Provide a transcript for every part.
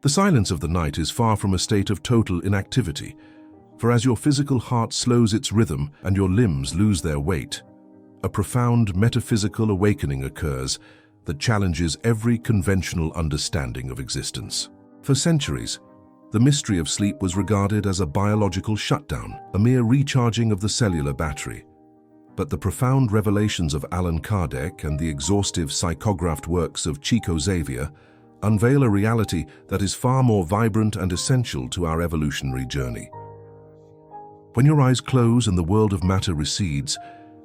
The silence of the night is far from a state of total inactivity, for as your physical heart slows its rhythm and your limbs lose their weight, a profound metaphysical awakening occurs that challenges every conventional understanding of existence. For centuries, the mystery of sleep was regarded as a biological shutdown, a mere recharging of the cellular battery. But the profound revelations of Allan Kardec and the exhaustive psychographed works of Chico Xavier unveil a reality that is far more vibrant and essential to our evolutionary journey. When your eyes close and the world of matter recedes,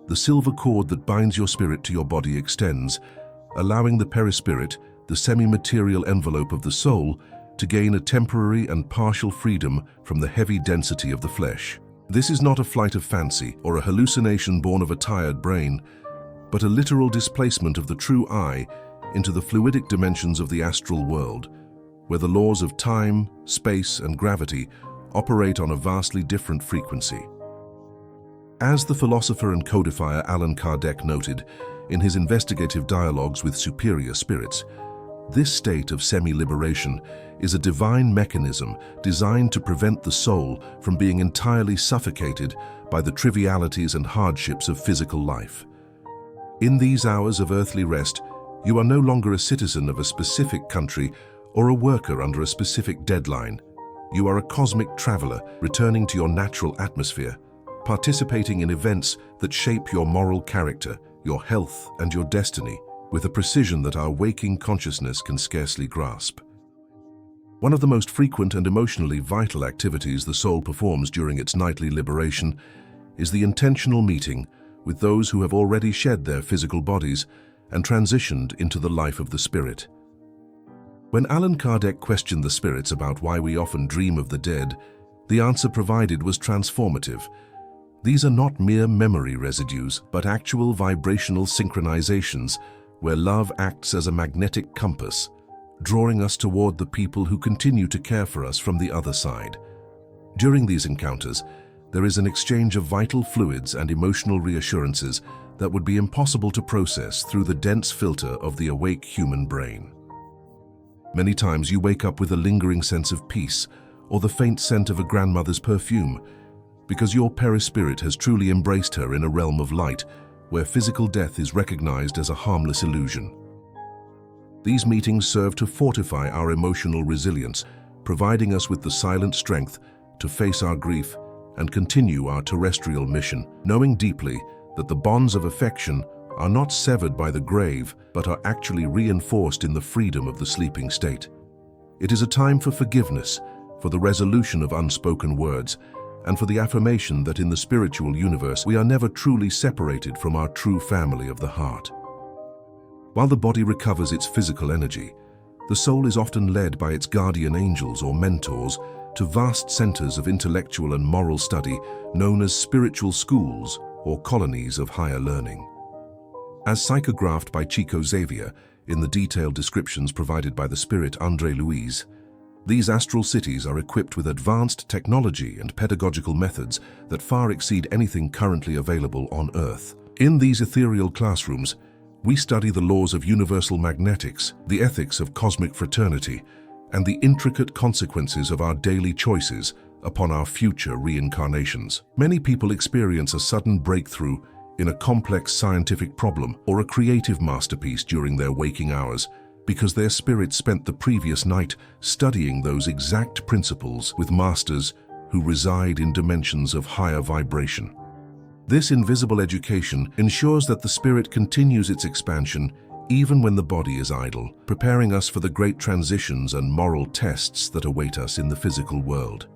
the silver cord that binds your spirit to your body extends, allowing the perispirit, the semi-material envelope of the soul, to gain a temporary and partial freedom from the heavy density of the flesh. This is not a flight of fancy or a hallucination born of a tired brain, but a literal displacement of the true I into the fluidic dimensions of the astral world, where the laws of time, space, and gravity operate on a vastly different frequency. As the philosopher and codifier Allan Kardec noted in his investigative dialogues with superior spirits, this state of semi-liberation is a divine mechanism designed to prevent the soul from being entirely suffocated by the trivialities and hardships of physical life. In these hours of earthly rest, you are no longer a citizen of a specific country or a worker under a specific deadline. You are a cosmic traveler returning to your natural atmosphere, participating in events that shape your moral character, your health, and your destiny with a precision that our waking consciousness can scarcely grasp. One of the most frequent and emotionally vital activities the soul performs during its nightly liberation is the intentional meeting with those who have already shed their physical bodies and transitioned into the life of the spirit. When Allan Kardec questioned the spirits about why we often dream of the dead, the answer provided was transformative. These are not mere memory residues, but actual vibrational synchronizations where love acts as a magnetic compass, drawing us toward the people who continue to care for us from the other side. During these encounters, there is an exchange of vital fluids and emotional reassurances that would be impossible to process through the dense filter of the awake human brain. Many times you wake up with a lingering sense of peace or the faint scent of a grandmother's perfume, because your perispirit has truly embraced her in a realm of light where physical death is recognized as a harmless illusion. These meetings serve to fortify our emotional resilience, providing us with the silent strength to face our grief and continue our terrestrial mission, knowing deeply that the bonds of affection are not severed by the grave, but are actually reinforced in the freedom of the sleeping state. It is a time for forgiveness, for the resolution of unspoken words, and for the affirmation that in the spiritual universe we are never truly separated from our true family of the heart. While the body recovers its physical energy, the soul is often led by its guardian angels or mentors to vast centers of intellectual and moral study known as spiritual schools or colonies of higher learning. As psychographed by Chico Xavier in the detailed descriptions provided by the spirit André Louise, these astral cities are equipped with advanced technology and pedagogical methods that far exceed anything currently available on Earth. In these ethereal classrooms, we study the laws of universal magnetics, the ethics of cosmic fraternity, and the intricate consequences of our daily choices upon our future reincarnations. Many people experience a sudden breakthrough in a complex scientific problem or a creative masterpiece during their waking hours, because their spirit spent the previous night studying those exact principles with masters who reside in dimensions of higher vibration. This invisible education ensures that the spirit continues its expansion even when the body is idle, preparing us for the great transitions and moral tests that await us in the physical world.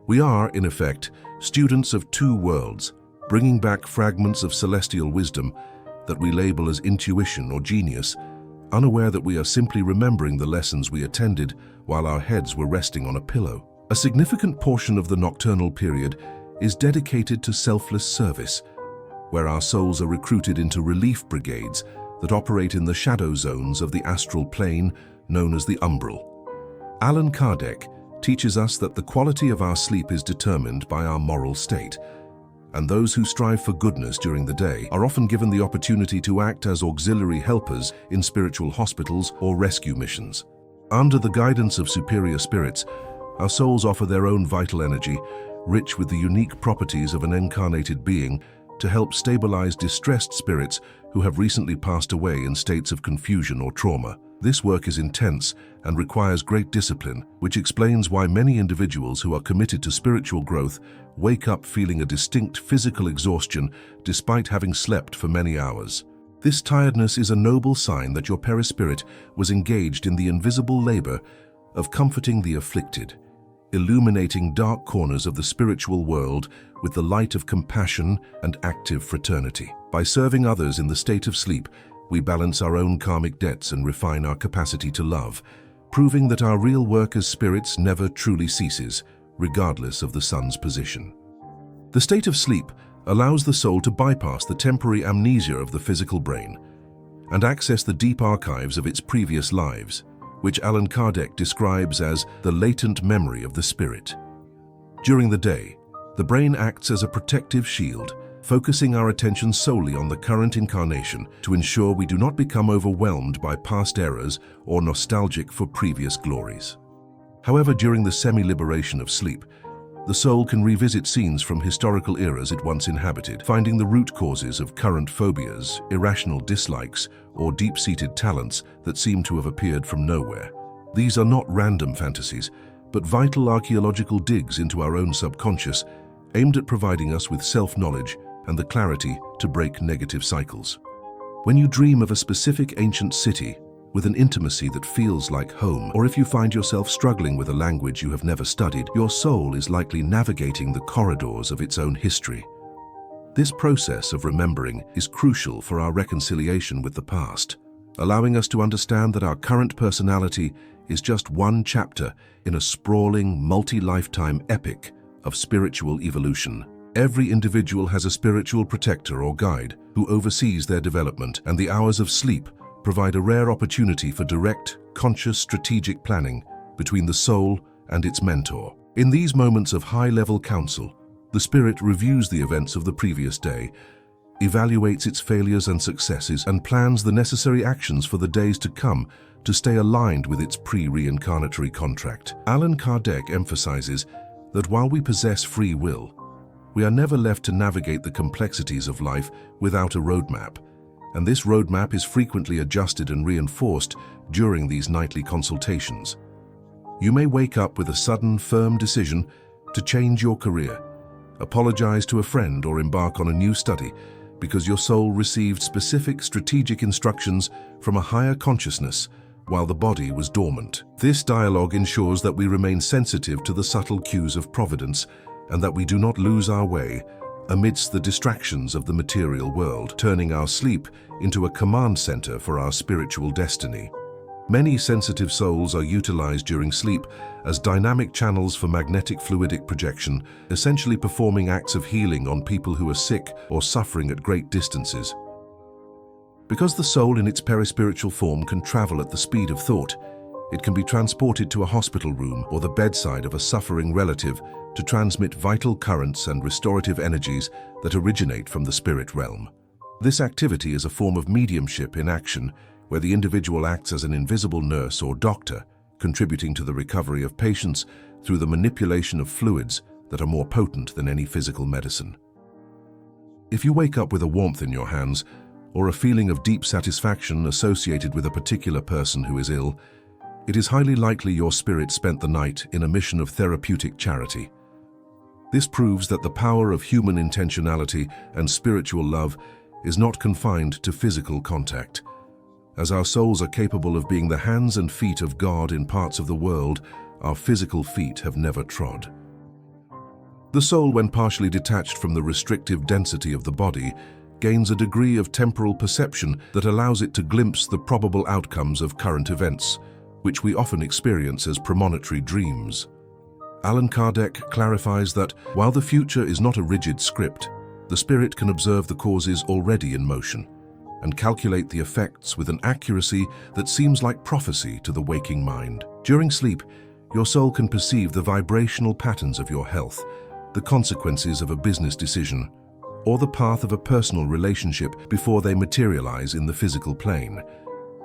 We are, in effect, students of two worlds, bringing back fragments of celestial wisdom that we label as intuition or genius, unaware that we are simply remembering the lessons we attended while our heads were resting on a pillow. A significant portion of the nocturnal period is dedicated to selfless service, where our souls are recruited into relief brigades that operate in the shadow zones of the astral plane known as the umbral. Allan Kardec teaches us that the quality of our sleep is determined by our moral state, and those who strive for goodness during the day are often given the opportunity to act as auxiliary helpers in spiritual hospitals or rescue missions. Under the guidance of superior spirits, our souls offer their own vital energy, rich with the unique properties of an incarnated being, to help stabilize distressed spirits who have recently passed away in states of confusion or trauma. This work is intense and requires great discipline, which explains why many individuals who are committed to spiritual growth wake up feeling a distinct physical exhaustion despite having slept for many hours. This tiredness is a noble sign that your perispirit was engaged in the invisible labor of comforting the afflicted, illuminating dark corners of the spiritual world with the light of compassion and active fraternity. By serving others in the state of sleep, we balance our own karmic debts and refine our capacity to love, proving that our real work as spirits never truly ceases, regardless of the sun's position. The state of sleep allows the soul to bypass the temporary amnesia of the physical brain and access the deep archives of its previous lives, which Allan Kardec describes as the latent memory of the spirit. During the day, the brain acts as a protective shield, focusing our attention solely on the current incarnation to ensure we do not become overwhelmed by past errors or nostalgic for previous glories. However, during the semi-liberation of sleep, the soul can revisit scenes from historical eras it once inhabited, finding the root causes of current phobias, irrational dislikes, or deep-seated talents that seem to have appeared from nowhere. These are not random fantasies, but vital archaeological digs into our own subconscious, aimed at providing us with self-knowledge and the clarity to break negative cycles. When you dream of a specific ancient city with an intimacy that feels like home, or if you find yourself struggling with a language you have never studied, your soul is likely navigating the corridors of its own history. This process of remembering is crucial for our reconciliation with the past, allowing us to understand that our current personality is just one chapter in a sprawling, multi-lifetime epic of spiritual evolution. Every individual has a spiritual protector or guide who oversees their development, and the hours of sleep provide a rare opportunity for direct, conscious strategic planning between the soul and its mentor. In these moments of high-level counsel, the spirit reviews the events of the previous day, evaluates its failures and successes, and plans the necessary actions for the days to come to stay aligned with its pre-reincarnatory contract. Allan Kardec emphasizes that while we possess free will, we are never left to navigate the complexities of life without a roadmap, and this roadmap is frequently adjusted and reinforced during these nightly consultations. You may wake up with a sudden, firm decision to change your career, apologize to a friend, or embark on a new study because your soul received specific strategic instructions from a higher consciousness while the body was dormant. This dialogue ensures that we remain sensitive to the subtle cues of providence and that we do not lose our way amidst the distractions of the material world, turning our sleep into a command center for our spiritual destiny. Many sensitive souls are utilized during sleep as dynamic channels for magnetic fluidic projection, essentially performing acts of healing on people who are sick or suffering at great distances. Because the soul in its perispiritual form can travel at the speed of thought, it can be transported to a hospital room or the bedside of a suffering relative to transmit vital currents and restorative energies that originate from the spirit realm. This activity is a form of mediumship in action, where the individual acts as an invisible nurse or doctor, contributing to the recovery of patients through the manipulation of fluids that are more potent than any physical medicine. If you wake up with a warmth in your hands, or a feeling of deep satisfaction associated with a particular person who is ill, it is highly likely your spirit spent the night in a mission of therapeutic charity. This proves that the power of human intentionality and spiritual love is not confined to physical contact. As our souls are capable of being the hands and feet of God in parts of the world our physical feet have never trod. The soul, when partially detached from the restrictive density of the body, gains a degree of temporal perception that allows it to glimpse the probable outcomes of current events, which we often experience as premonitory dreams. Allan Kardec clarifies that while the future is not a rigid script, the spirit can observe the causes already in motion and calculate the effects with an accuracy that seems like prophecy to the waking mind. During sleep, your soul can perceive the vibrational patterns of your health, the consequences of a business decision, or the path of a personal relationship before they materialize in the physical plane.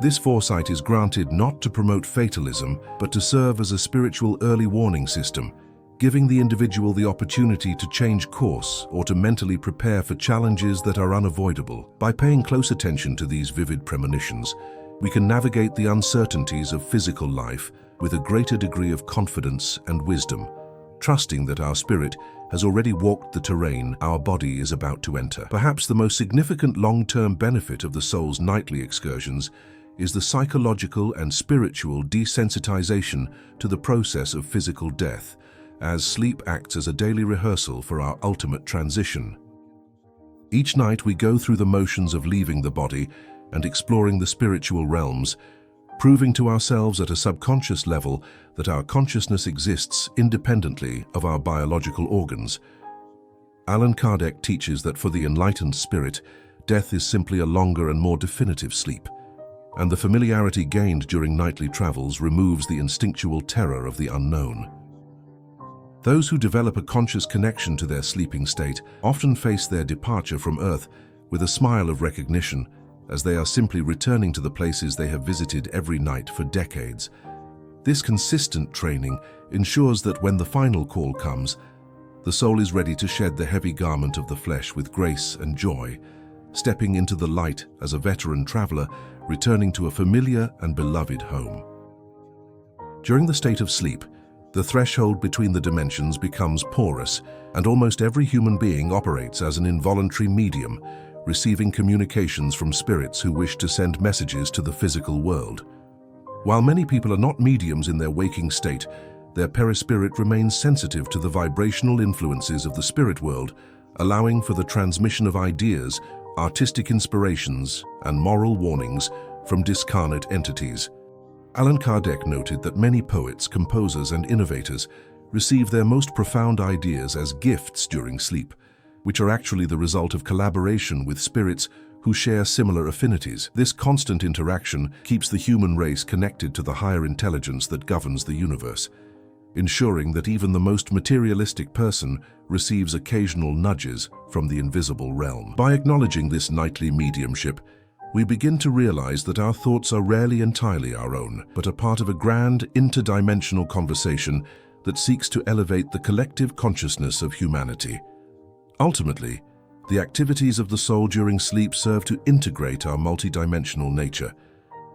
This foresight is granted not to promote fatalism, but to serve as a spiritual early warning system, giving the individual the opportunity to change course or to mentally prepare for challenges that are unavoidable. By paying close attention to these vivid premonitions, we can navigate the uncertainties of physical life with a greater degree of confidence and wisdom, trusting that our spirit has already walked the terrain our body is about to enter. Perhaps the most significant long-term benefit of the soul's nightly excursions is the psychological and spiritual desensitization to the process of physical death, as sleep acts as a daily rehearsal for our ultimate transition. Each night we go through the motions of leaving the body and exploring the spiritual realms, proving to ourselves at a subconscious level that our consciousness exists independently of our biological organs. Allan Kardec teaches that for the enlightened spirit, death is simply a longer and more definitive sleep, and the familiarity gained during nightly travels removes the instinctual terror of the unknown. Those who develop a conscious connection to their sleeping state often face their departure from Earth with a smile of recognition, as they are simply returning to the places they have visited every night for decades. This consistent training ensures that when the final call comes, the soul is ready to shed the heavy garment of the flesh with grace and joy, stepping into the light as a veteran traveler returning to a familiar and beloved home. During the state of sleep, the threshold between the dimensions becomes porous, and almost every human being operates as an involuntary medium, receiving communications from spirits who wish to send messages to the physical world. While many people are not mediums in their waking state, their perispirit remains sensitive to the vibrational influences of the spirit world, allowing for the transmission of ideas, artistic inspirations, and moral warnings from discarnate entities. Allan Kardec noted that many poets, composers, and innovators receive their most profound ideas as gifts during sleep, which are actually the result of collaboration with spirits who share similar affinities. This constant interaction keeps the human race connected to the higher intelligence that governs the universe, ensuring that even the most materialistic person receives occasional nudges from the invisible realm. By acknowledging this nightly mediumship, we begin to realize that our thoughts are rarely entirely our own, but a part of a grand, interdimensional conversation that seeks to elevate the collective consciousness of humanity. Ultimately, the activities of the soul during sleep serve to integrate our multidimensional nature,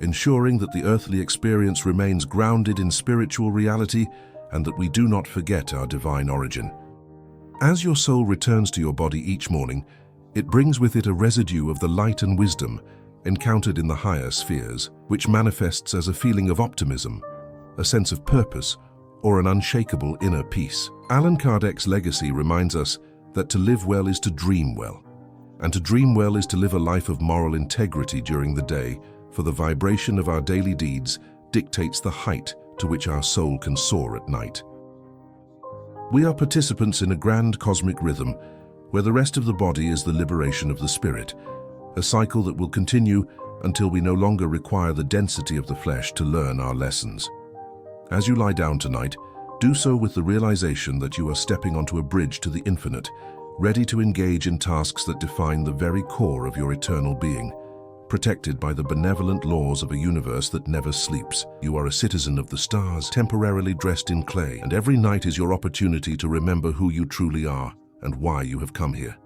ensuring that the earthly experience remains grounded in spiritual reality and that we do not forget our divine origin. As your soul returns to your body each morning, it brings with it a residue of the light and wisdom encountered in the higher spheres, which manifests as a feeling of optimism, a sense of purpose, or an unshakable inner peace. Allan Kardec's legacy reminds us that to live well is to dream well, and to dream well is to live a life of moral integrity during the day, for the vibration of our daily deeds dictates the height to which our soul can soar at night. We are participants in a grand cosmic rhythm where the rest of the body is the liberation of the spirit, a cycle that will continue until we no longer require the density of the flesh to learn our lessons. As you lie down tonight, do so with the realization that you are stepping onto a bridge to the infinite, ready to engage in tasks that define the very core of your eternal being. Protected by the benevolent laws of a universe that never sleeps, you are a citizen of the stars, temporarily dressed in clay, and every night is your opportunity to remember who you truly are and why you have come here.